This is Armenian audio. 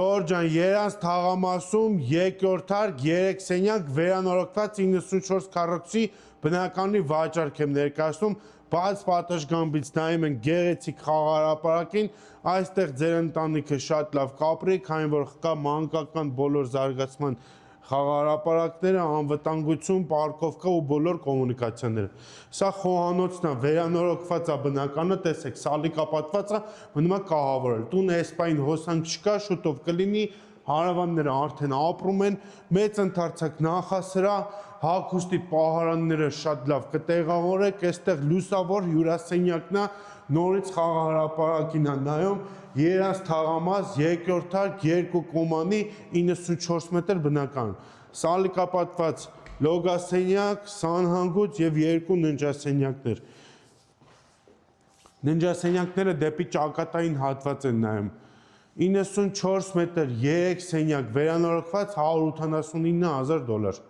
Ջան, Երանց թաղամասում երկրորդ 3 սենյակ վերանորոգված 94 քառակուսի բնականի վաճառք եմ ներկայացնում, բայց պատշգամբից նայում են գեղեցիկ խաղահրապարակին, այստեղ ձեր ընտանիքը շատ լավ կապրի, քանի որ կա մանկական բոլոր զարգացման խաղահրապարակները, անվտանգություն, պարկովկա ու բոլոր կոմունիկացիաները։ Սա խոհանոցն է, վերանորոգված է բնականը, տեսեք, սալիկապատված է, մնում է կահավորել։ Տուն էսպային հոսանք չկա, շուտով կլինի, հարևանները արդեն ապրում են, մեծ ընդարձակ նախասրահ, հագուստի պահարանները շատ լավ կտեղավորեք, այստեղ լուսավոր հյուրասենյակն է, նորից խաղահրապարակին է նայում, Երանց թաղամաս, երկրորդ 2 կոմանի 94 մետր բնական, սալիկապատված լոգասենյակ, սանհանգույց և 2 ննջասենյակներ։ Ննջասենյակները դեպի ճակատային հատված են նայում։ 94 մետր 3 սենյակ վերանորոգված $189,000։